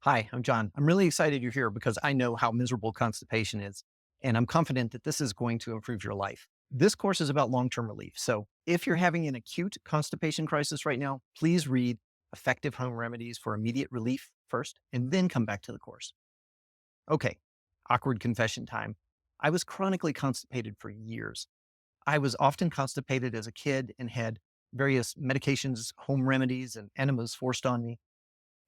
Hi, I'm John. I'm really excited you're here because I know how miserable constipation is, and I'm confident that this is going to improve your life. This course is about long term relief. So if you're having an acute constipation crisis right now, please read Effective Home Remedies for Immediate Relief first, and then come back to the course. Okay, awkward confession time. I was chronically constipated for years. I was often constipated as a kid and had various medications, home remedies, and enemas forced on me.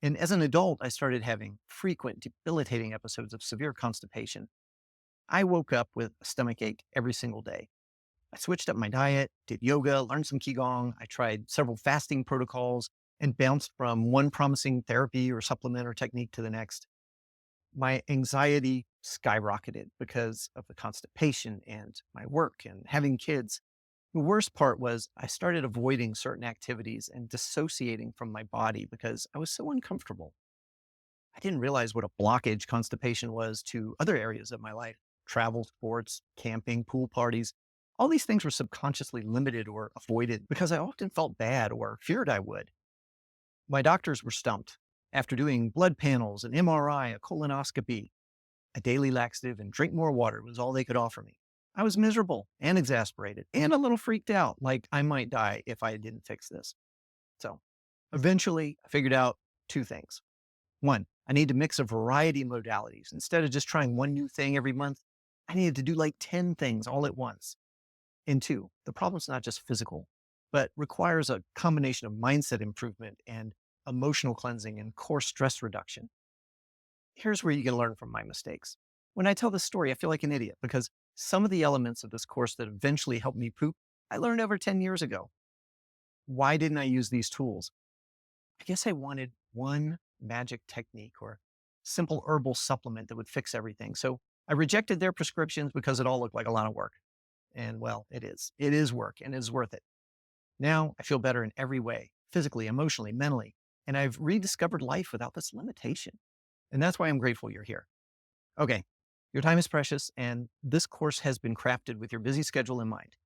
And as an adult, I started having frequent, debilitating episodes of severe constipation. I woke up with a stomach ache every single day. I switched up my diet, did yoga, learned some Qigong. I tried several fasting protocols and bounced from one promising therapy or supplement or technique to the next. My anxiety skyrocketed because of the constipation and my work and having kids. The worst part was I started avoiding certain activities and dissociating from my body because I was so uncomfortable. I didn't realize what a blockage constipation was to other areas of my life: travel, sports, camping, pool parties. All these things were subconsciously limited or avoided because I often felt bad or feared I would. My doctors were stumped. After doing blood panels, an MRI, a colonoscopy, a daily laxative, and drink more water was all they could offer me. I was miserable and exasperated and a little freaked out, like I might die if I didn't fix this. So eventually, I figured out two things. One, I need to mix a variety of modalities. Instead of just trying one new thing every month, I needed to do like 10 things all at once. And two, the problem's not just physical, but requires a combination of mindset improvement and emotional cleansing and core stress reduction. Here's where you can learn from my mistakes. When I tell this story, I feel like an idiot because some of the elements of this course that eventually helped me poop, I learned over 10 years ago. Why didn't I use these tools? I guess I wanted one magic technique or simple herbal supplement that would fix everything. So I rejected their prescriptions because it all looked like a lot of work. And well, it is. It is work and it's worth it. Now I feel better in every way, physically, emotionally, mentally, and I've rediscovered life without this limitation. And that's why I'm grateful you're here. Okay, your time is precious, and this course has been crafted with your busy schedule in mind.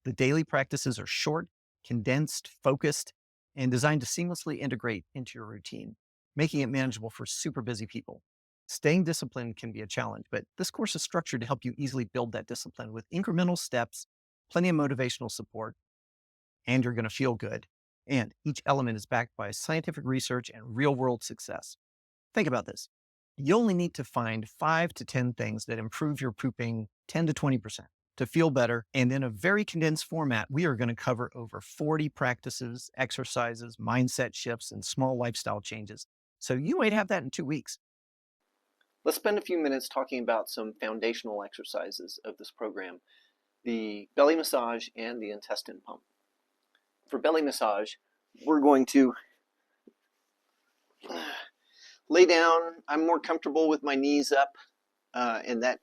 The daily practices are short, condensed, focused, and designed to seamlessly integrate into your routine, making it manageable for super busy people. Staying disciplined can be a challenge, but this course is structured to help you easily build that discipline with incremental steps, plenty of motivational support, and you're going to feel good. And each element is backed by scientific research and real world success. Think about this. You only need to find 5 to 10 things that improve your pooping 10 to 20% to feel better. And in a very condensed format, we are going to cover over 40 practices, exercises, mindset shifts, and small lifestyle changes. So you might have that in 2 weeks. Let's spend a few minutes talking about some foundational exercises of this program: the belly massage and the intestine pump. For belly massage, we're going to lay down. I'm more comfortable with my knees up, and that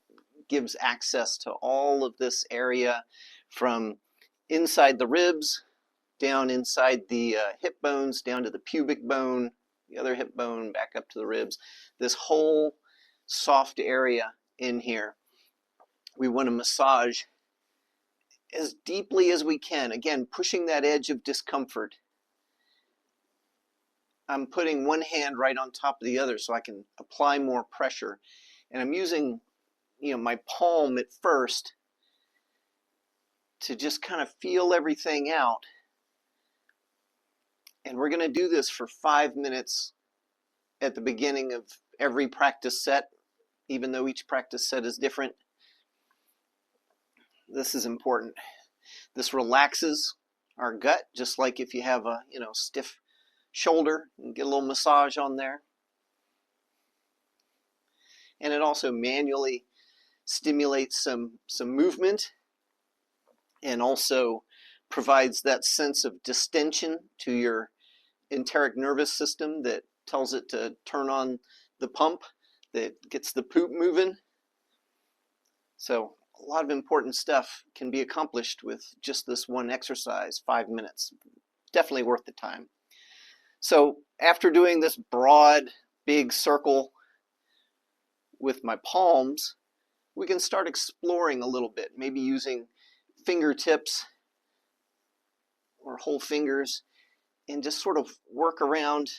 gives access to all of this area from inside the ribs, down inside the hip bones, down to the pubic bone, the other hip bone, back up to the ribs. This whole soft area in here, we want to massage as deeply as we can. Again, pushing that edge of discomfort. I'm putting one hand right on top of the other so I can apply more pressure. And I'm using, my palm at first to just kind of feel everything out. And we're going to do this for 5 minutes at the beginning of every practice set, even though each practice set is different. This is important. This relaxes our gut, just like if you have a stiff shoulder, and get a little massage on there. And it also manually stimulates some movement, and also provides that sense of distension to your enteric nervous system that tells it to turn on the pump that gets the poop moving. So a lot of important stuff can be accomplished with just this one exercise, 5 minutes. Definitely worth the time. So after doing this broad, big circle with my palms, we can start exploring a little bit, maybe using fingertips or whole fingers, and just sort of work around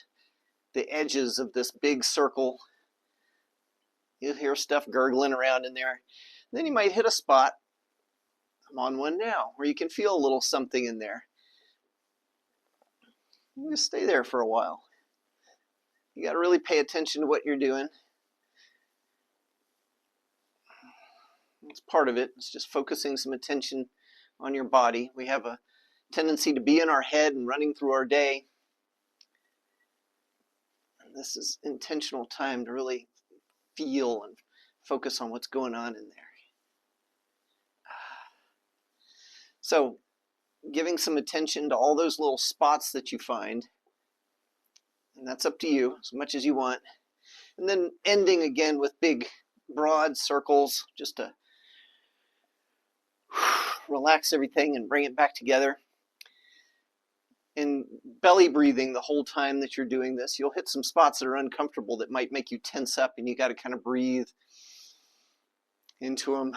the edges of this big circle. You'll hear stuff gurgling around in there. Then you might hit a spot. I'm on one now where you can feel a little something in there. You just stay there for a while. You got to really pay attention to what you're doing. It's part of it. It's just focusing some attention on your body. We have a tendency to be in our head and running through our day. And this is intentional time to really feel and focus on what's going on in there. So, giving some attention to all those little spots that you find, and that's up to you as much as you want. And then ending again with big, broad circles, just to relax everything and bring it back together. And belly breathing the whole time that you're doing this. You'll hit some spots that are uncomfortable that might make you tense up, and you got to kind of breathe into them.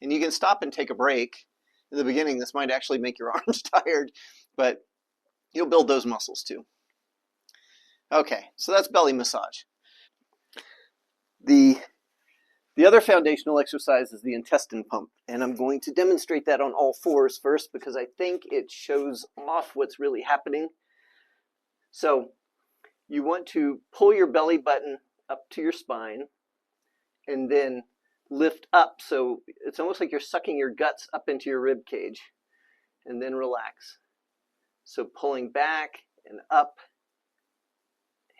And you can stop and take a break. In the beginning, this might actually make your arms tired, but you'll build those muscles too. Okay, so that's belly massage. The other foundational exercise is the intestine pump, and I'm going to demonstrate that on all fours first because I think it shows off what's really happening. So you want to pull your belly button up to your spine and then lift up, so it's almost like you're sucking your guts up into your rib cage, and then relax. So pulling back and up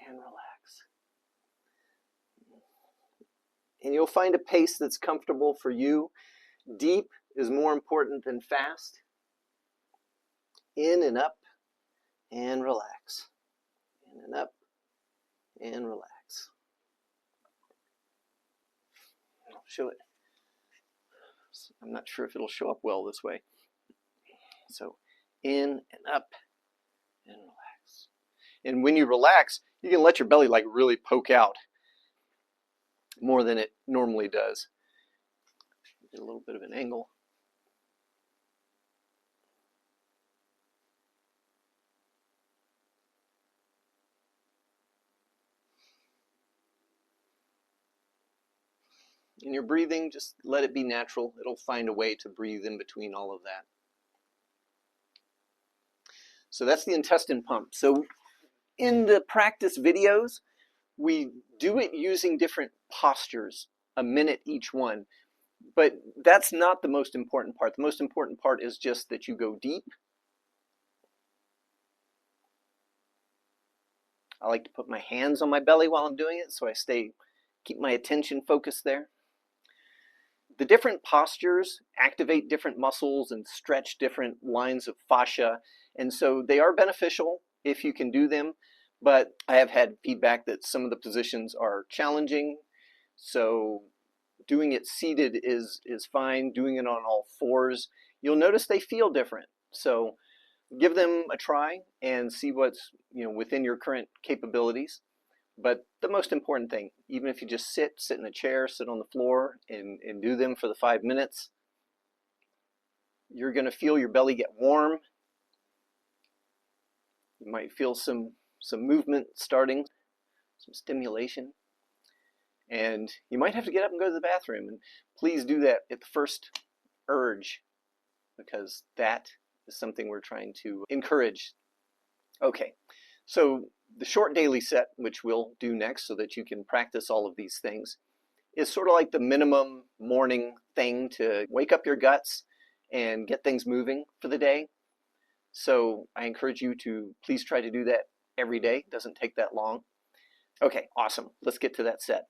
and relax. And you'll find a pace that's comfortable for you. Deep is more important than fast. In and up and relax. In and up and relax. I'll show it. I'm not sure if it'll show up well this way. So in and up and relax. And when you relax, you can let your belly like really poke out more than it normally does. Get a little bit of an angle. And your breathing, just let it be natural. It'll find a way to breathe in between all of that. So that's the intestine pump. So in the practice videos, we do it using different postures, a minute each one. But that's not the most important part. The most important part is just that you go deep. I like to put my hands on my belly while I'm doing it, so I keep my attention focused there. The different postures activate different muscles and stretch different lines of fascia, and so they are beneficial if you can do them, but I have had feedback that some of the positions are challenging, so doing it seated is fine. Doing it on all fours, you'll notice they feel different, so give them a try and see what's within your current capabilities. But the most important thing, even if you just sit in a chair, sit on the floor and do them for the 5 minutes, you're going to feel your belly get warm. You might feel some movement starting, some stimulation. And you might have to get up and go to the bathroom. And please do that at the first urge, because that is something we're trying to encourage. Okay, so the short daily set, which we'll do next so that you can practice all of these things, is sort of like the minimum morning thing to wake up your guts and get things moving for the day. So I encourage you to please try to do that every day. It doesn't take that long. Okay, awesome. Let's get to that set.